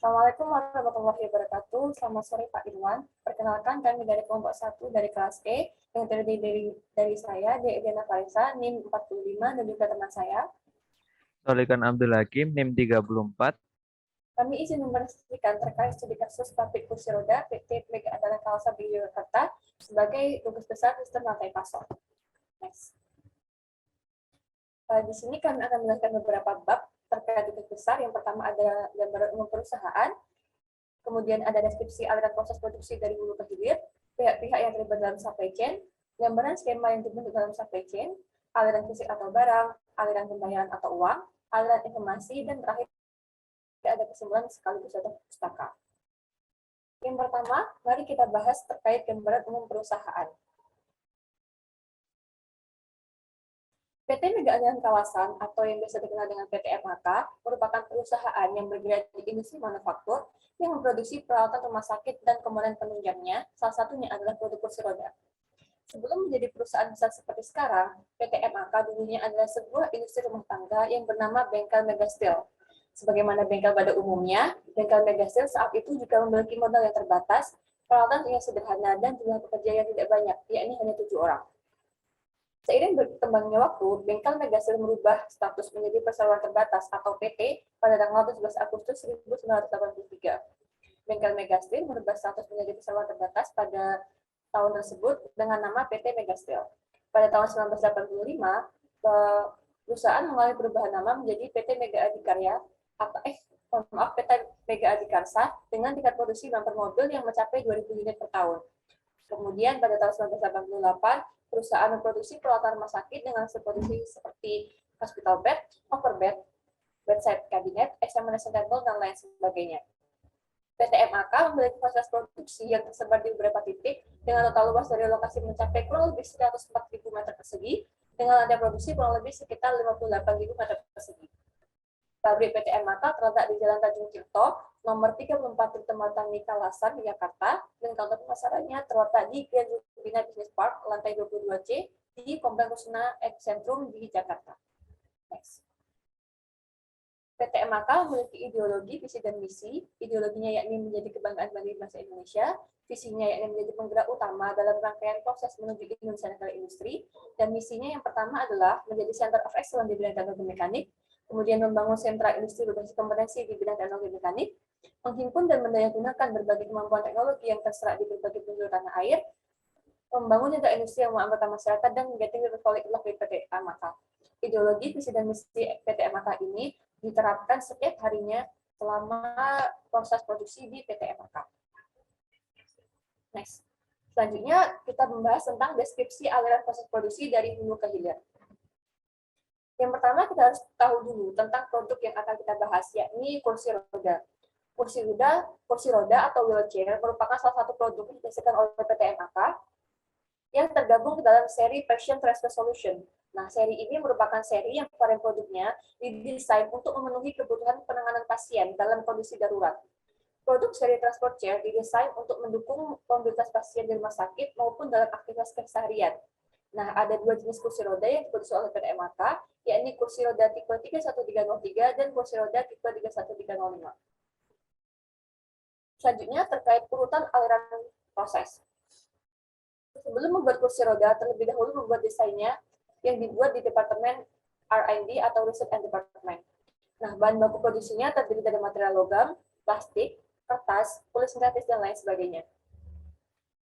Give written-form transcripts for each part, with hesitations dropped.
Assalamualaikum warahmatullahi wabarakatuh. Selamat sore Pak Irwan. Perkenalkan kami dari kelompok 1 dari kelas E yang terdiri dari saya, Diana Farisa, NIM 45, dan juga teman saya. Solikan Abdul Hakim, NIM 34. Kami izin mempresentasikan terkait studi kasus pabrik kursi roda PT Mega Andalan Kalsa di Yogyakarta sebagai tugas besar sistem rantai pasok. Next. Di sini kami akan menjelaskan beberapa bab terkait tugas besar. Yang pertama ada gambaran umum perusahaan, kemudian ada deskripsi aliran proses produksi dari hulu ke hilir, pihak-pihak yang terlibat dalam supply chain, gambaran skema yang dibentuk dalam supply chain, aliran fisik atau barang, aliran pembayaran atau uang, aliran informasi, dan terakhir ada kesimpulan sekaligus ada pustaka. Yang pertama, mari kita bahas terkait gambaran umum perusahaan. PT Mega Andalan Kawasan atau yang biasa dikenal dengan PT MHK merupakan perusahaan yang bergerak di industri manufaktur yang memproduksi peralatan rumah sakit dan komponen penunjangnya, salah satunya adalah produk kursi roda. Sebelum menjadi perusahaan besar seperti sekarang, PT MHK dulunya adalah sebuah industri rumah tangga yang bernama Bengkel Megasteel. Sebagaimana bengkel pada umumnya, Bengkel Megasteel saat itu juga memiliki modal yang terbatas, peralatan yang sederhana, dan jumlah pekerja yang tidak banyak, yakni hanya 7 orang. Seiring berkembangnya waktu, Bengkel Megasteel merubah status menjadi perseroan terbatas atau PT pada tanggal 17 Agustus 1983. Bengkel Megasteel merubah status menjadi perseroan terbatas pada tahun tersebut dengan nama PT Megasteel. Pada tahun 1985, perusahaan mengalami perubahan nama menjadi PT Mega Adikarya PT Mega Adikarsa dengan tingkat produksi bumper mobil yang mencapai 2.000 unit per tahun. Kemudian pada tahun 1988, perusahaan memproduksi peralatan rumah sakit dengan produksi seperti hospital bed, overbed, bedside cabinet, examination table, dan lain sebagainya. PT MHK memiliki fasilitas produksi yang tersebar di beberapa titik dengan total luas dari lokasi mencapai kurang lebih 104.000 meter persegi dengan ada produksi kurang lebih sekitar 58.000 meter persegi. Pabrik PT MHK terletak di Jalan Tanjung Tirto, nomor 34 Kecamatan Nikalasan, Jakarta, dan kantor pemasarannya terletak di Grand Rubina Business Park, lantai 22C, di Komplek Kusuma Epicentrum di Jakarta. Next. PT MHK memiliki ideologi, visi, dan misi. Ideologinya yakni menjadi kebanggaan bagi bangsa Indonesia, visinya yakni menjadi penggerak utama dalam rangkaian proses menuju Indonesia negara industri, dan misinya yang pertama adalah menjadi center of excellence di bidang teknologi mekanik, kemudian membangun sentra industri berbasis kompetensi di bidang teknologi mekanik, menghimpun dan mendayagunakan berbagai kemampuan teknologi yang terserap di berbagai penjuru tanah air, membangun sentra industri yang mengamankan masyarakat, dan getting the public love di PT MHK. Ideologi, visi, dan misi PT MHK ini diterapkan setiap harinya selama proses produksi di PT MHK. Next. Selanjutnya kita membahas tentang deskripsi aliran proses produksi dari hulu ke hilir. Yang pertama kita harus tahu dulu tentang produk yang akan kita bahas, yakni kursi roda. Kursi roda atau wheelchair merupakan salah satu produk yang dihasilkan oleh PT MHK yang tergabung ke dalam seri Passion Transfer Solution. Nah, seri ini merupakan seri yang varian produknya didesain untuk memenuhi kebutuhan penanganan pasien dalam kondisi darurat. Produk seri Transport Chair didesain untuk mendukung mobilitas pasien di rumah sakit maupun dalam aktivitas keseharian. Nah, ada dua jenis kursi roda yang diproduksi oleh PT MHK, yakni kursi roda tipe 31303 dan kursi roda tipe 31305. Selanjutnya, terkait urutan aliran proses. Sebelum membuat kursi roda, terlebih dahulu membuat desainnya yang dibuat di Departemen R&D atau Research and Development. Nah, bahan baku produksinya terdiri dari material logam, plastik, kertas, kulit sintetis, dan lain sebagainya.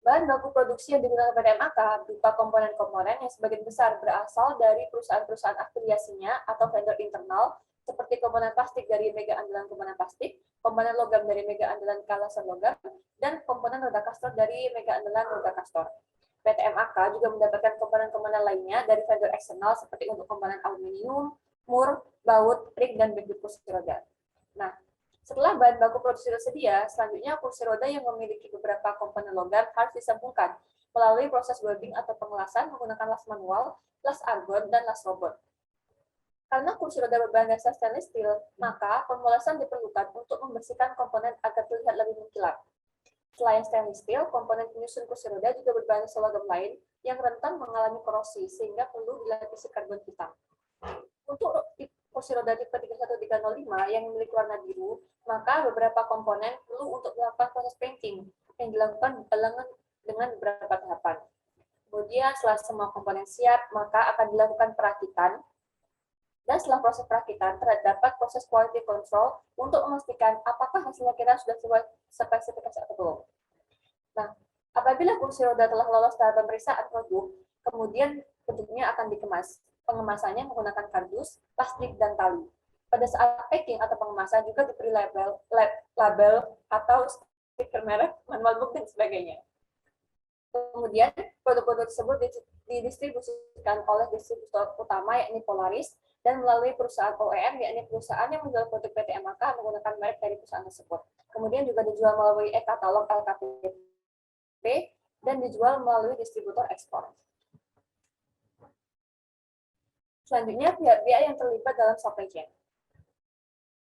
Bahan baku produksi yang digunakan pada MHK berupa komponen-komponen yang sebagian besar berasal dari perusahaan-perusahaan afiliasinya atau vendor internal, seperti komponen plastik dari Mega Andalan Komponen Plastik, komponen logam dari Mega Andalan Kalasan Logam, dan komponen roda kastor dari Mega Andalan Roda Kastor. PT MHK juga mendapatkan komponen-komponen lainnya dari vendor eksternal seperti untuk komponen aluminium, mur, baut, ring, dan background kursi roda. Nah, setelah bahan baku produksi tersedia, selanjutnya kursi roda yang memiliki beberapa komponen logam harus disambungkan melalui proses welding atau pengelasan menggunakan las manual, las argon, dan las robot. Karena kursi roda berbahan dasar stainless steel, maka pemulasan diperlukan untuk membersihkan komponen agar terlihat lebih mengkilap. Selain stainless steel, komponen penyusun kursi roda juga berbahan dasar logam lain yang rentan mengalami korosi, sehingga perlu dilapisi karbon hitam. Untuk kursi roda tipe 31305 yang memiliki warna biru, maka beberapa komponen perlu untuk melakukan proses painting yang dilakukan dengan beberapa tahapan. Kemudian setelah semua komponen siap, maka akan dilakukan perakitan. Dan setelah proses perakitan, terdapat proses quality control untuk memastikan apakah hasilnya kita sudah sesuai spesifikasi atau belum. Nah, apabila kursi roda telah lolos tahap pemeriksaan produk, kemudian bentuknya akan dikemas. Pengemasannya menggunakan kardus, plastik, dan tali. Pada saat packing atau pengemasan juga diberi label atau stiker merek, manual book, dan sebagainya. Kemudian produk-produk tersebut didistribusikan oleh distributor utama yakni Polaris dan melalui perusahaan OEM yakni perusahaan yang menjual produk PT MAK menggunakan merek dari perusahaan tersebut. Kemudian juga dijual melalui e-katalog LKPP dan dijual melalui distributor ekspor. Selanjutnya pihak-pihak yang terlibat dalam supply chain.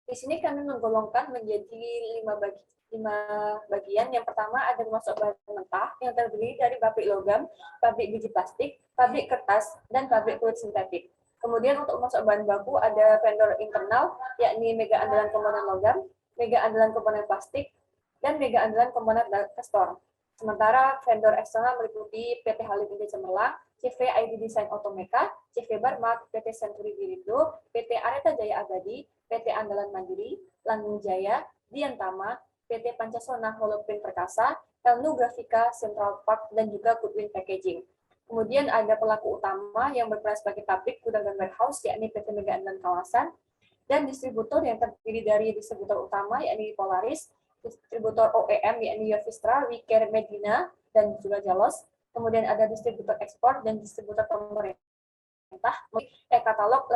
Di sini kami menggolongkan menjadi 5 bagian. Yang pertama ada masuk bahan mentah yang terdiri dari pabrik logam, pabrik biji plastik, pabrik kertas, dan pabrik kulit sintetik. Kemudian untuk masuk bahan baku ada vendor internal, yakni Mega Andalan Komponen Logam, Mega Andalan Komponen Plastik, dan Mega Andalan Komponen Castor. Sementara vendor eksternal meliputi PT Halim Indah Cemerlang, CV ID Design Automeka, CV Barmak, PT Century Birindo, PT Areta Jaya Abadi, PT Andalan Mandiri, Langgeng Jaya, Diantama, PT Pancasona Holopin Perkasa, Elnu Grafika, Central Park, dan juga Goodwin Packaging. Kemudian ada pelaku utama yang berperan sebagai pabrik, gudang, dan warehouse, yakni PT Mega Andalan Kawasan, dan distributor yang terdiri dari distributor utama, yakni Polaris, distributor OEM, yakni Yovistra, WeCare, Medina, dan juga Jalos. Kemudian ada distributor ekspor dan distributor pemerintah, e-katalog,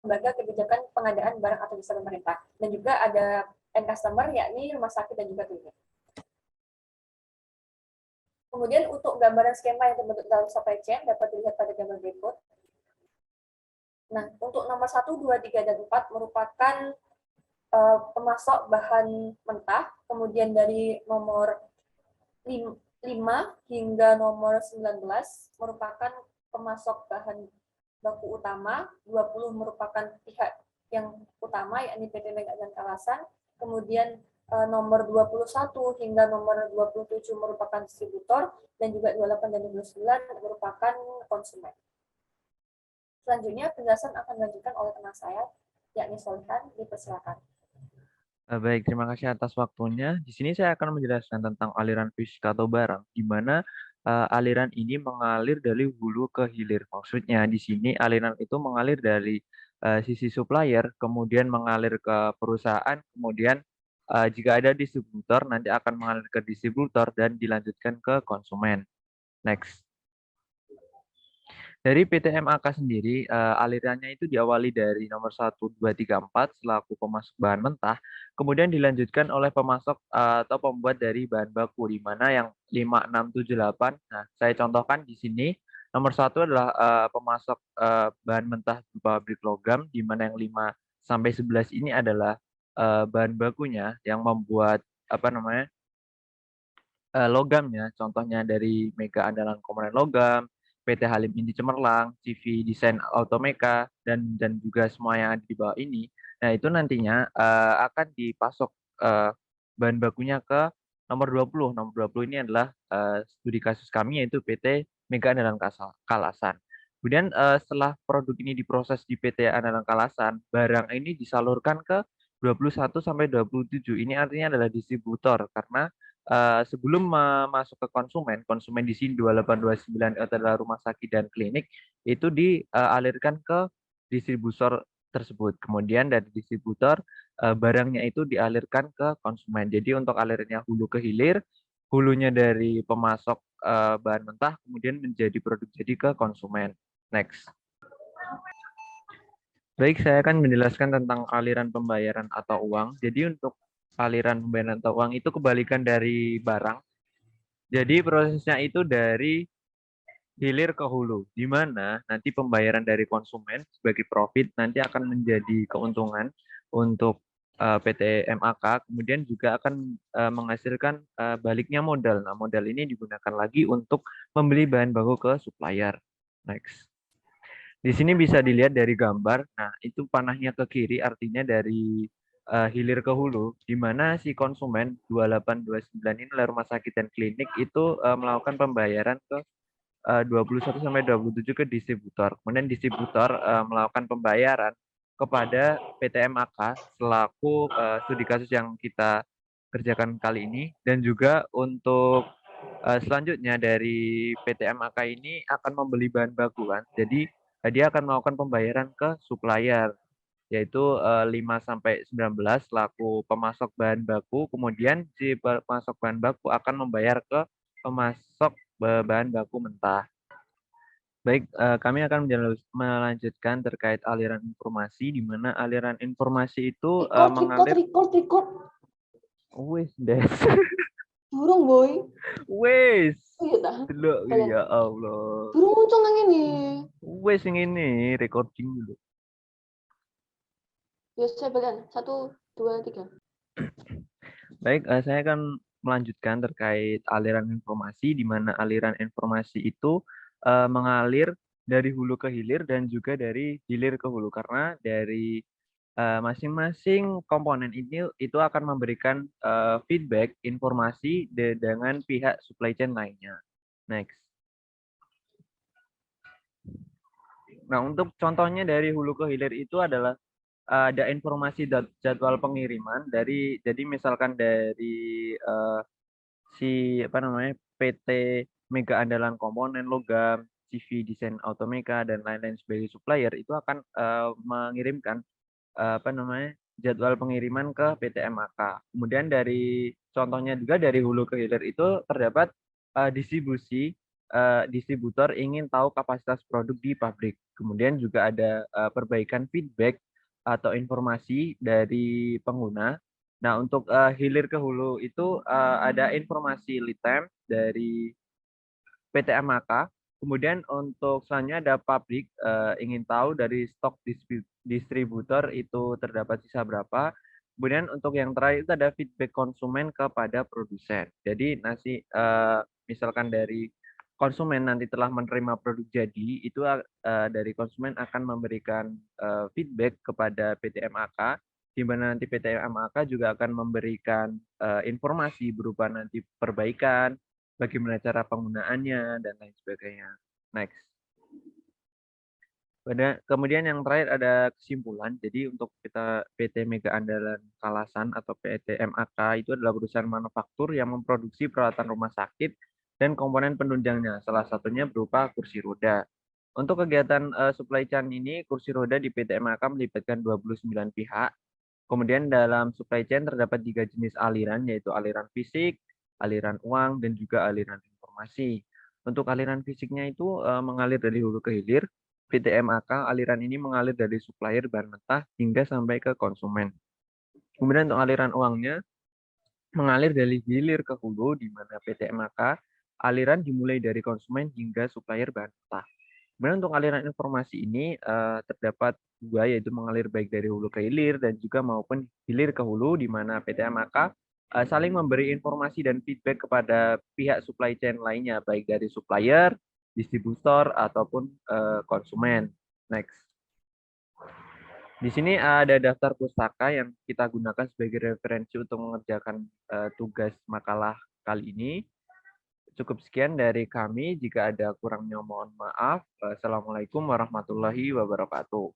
lembaga kebijakan pengadaan barang atau jasa pemerintah. Dan juga ada end customer, yakni rumah sakit dan juga klinik. Kemudian untuk gambaran skema yang terbentuk dalam supply chain dapat dilihat pada gambar berikut. Nah, untuk nomor 1, 2, 3, dan 4 merupakan pemasok bahan mentah, kemudian dari nomor 5 hingga nomor 19 merupakan pemasok bahan baku utama, 20 merupakan pihak yang utama, yakni PT Mega dan Kalasan, kemudian nomor 21 hingga nomor 27 merupakan distributor, dan juga 28 dan 29 merupakan konsumen. Selanjutnya, penjelasan akan dilanjutkan oleh teman saya, yakni Solihan, dipersilakan. Baik, terima kasih atas waktunya. Di sini saya akan menjelaskan tentang aliran fisik atau barang, di mana aliran ini mengalir dari hulu ke hilir. Maksudnya di sini aliran itu mengalir dari sisi supplier, kemudian mengalir ke perusahaan, kemudian jika ada distributor nanti akan mengalir ke distributor dan dilanjutkan ke konsumen. Next. Dari PT MAK sendiri, alirannya itu diawali dari nomor 1, 2, 3, 4 selaku pemasok bahan mentah, kemudian dilanjutkan oleh pemasok atau pembuat dari bahan baku, di mana yang 5, 6, 7, 8. Nah, saya contohkan di sini, nomor 1 adalah pemasok bahan mentah berupa pabrik logam, di mana yang 5 sampai 11 ini adalah bahan bakunya yang membuat logamnya, contohnya dari Mega Andalan Komponen Logam, PT Halim Indi Cemerlang, CV Desain Automeka, dan juga semua yang ada di bawah ini. Nah, itu nantinya akan dipasok bahan bakunya ke nomor 20. Nomor 20 ini adalah studi kasus kami, yaitu PT Mega Andalan Kalasan. Kemudian setelah produk ini diproses di PT Andalan Kalasan, barang ini disalurkan ke 21 sampai 27. Ini artinya adalah distributor, karena sebelum masuk ke konsumen di sini 2829 adalah rumah sakit dan klinik, itu dialirkan ke distributor tersebut. Kemudian dari distributor barangnya itu dialirkan ke konsumen. Jadi untuk alirnya hulu ke hilir, hulunya dari pemasok bahan mentah kemudian menjadi produk jadi ke konsumen. Next. Baik, saya akan menjelaskan tentang aliran pembayaran atau uang. Jadi untuk aliran pembayaran atau uang itu kebalikan dari barang. Jadi prosesnya itu dari hilir ke hulu, di mana nanti pembayaran dari konsumen sebagai profit nanti akan menjadi keuntungan untuk PT MAK, kemudian juga akan menghasilkan baliknya modal. Nah, modal ini digunakan lagi untuk membeli bahan baku ke supplier. Next. Di sini bisa dilihat dari gambar. Nah, itu panahnya ke kiri artinya dari hilir ke hulu, di mana si konsumen 2829 ini adalah rumah sakit dan klinik itu melakukan pembayaran ke 21 sampai 27 ke distributor. Kemudian distributor melakukan pembayaran kepada PT MAK selaku studi kasus yang kita kerjakan kali ini, dan juga untuk selanjutnya dari PT MAK ini akan membeli bahan baku kan. Jadi dia akan melakukan pembayaran ke supplier, yaitu 5 sampai 19 selaku pemasok bahan baku, kemudian si pemasok bahan baku akan membayar ke pemasok bahan baku mentah. Baik, kami akan melanjutkan terkait aliran informasi, di mana aliran informasi itu mengalir. Record. Wis, Des. Burung, boy. Wis. Oh iya dah. Delok Kalian. ya Allah. Burung muncul nang ini. Wis ini recording dulu. Ya, saya bagian. 1, 2, 3. Baik, saya akan melanjutkan terkait aliran informasi, di mana aliran informasi itu mengalir dari hulu ke hilir dan juga dari hilir ke hulu, karena dari masing-masing komponen ini itu akan memberikan feedback informasi dengan pihak supply chain lainnya. Next. Nah, untuk contohnya dari hulu ke hilir itu adalah ada informasi jadwal pengiriman dari, jadi misalkan dari si apa namanya PT Mega Andalan Komponen Logam, CV Desain Automeka dan lain-lain sebagai supplier itu akan mengirimkan apa namanya jadwal pengiriman ke PT MAK. Kemudian dari contohnya juga dari hulu ke hilir itu terdapat distributor ingin tahu kapasitas produk di pabrik. Kemudian juga ada perbaikan feedback atau informasi dari pengguna. Nah, untuk hilir ke hulu itu ada informasi lead time dari PT MAK. Kemudian untuk selanjutnya ada pabrik ingin tahu dari stok distributor itu terdapat sisa berapa. Kemudian untuk yang terakhir itu ada feedback konsumen kepada produsen. Jadi misalkan dari konsumen nanti telah menerima produk jadi, itu dari konsumen akan memberikan feedback kepada PT MAK, di mana nanti PT MAK juga akan memberikan informasi berupa nanti perbaikan, bagaimana cara penggunaannya, dan lain sebagainya. Next. Kemudian yang terakhir ada kesimpulan. Jadi untuk kita PT Mega Andalan Kalasan atau PT MAK itu adalah perusahaan manufaktur yang memproduksi peralatan rumah sakit dan komponen penunjangnya. Salah satunya berupa kursi roda. Untuk kegiatan supply chain ini, kursi roda di PT MAK melibatkan 29 pihak. Kemudian dalam supply chain terdapat 3 jenis aliran, yaitu aliran fisik, aliran uang, dan juga aliran informasi. Untuk aliran fisiknya itu mengalir dari hulu ke hilir. PT MAK, aliran ini mengalir dari supplier bahan mentah hingga sampai ke konsumen. Kemudian untuk aliran uangnya mengalir dari hilir ke hulu, di mana PT MAK aliran dimulai dari konsumen hingga supplier bahan mentah. Kemudian untuk aliran informasi ini terdapat dua, yaitu mengalir baik dari hulu ke hilir dan juga maupun hilir ke hulu, di mana PT MAK saling memberi informasi dan feedback kepada pihak supply chain lainnya, baik dari supplier, distributor, ataupun konsumen. Next. Di sini ada daftar pustaka yang kita gunakan sebagai referensi untuk mengerjakan tugas makalah kali ini. Cukup sekian dari kami. Jika ada kurangnya mohon maaf. Assalamualaikum warahmatullahi wabarakatuh.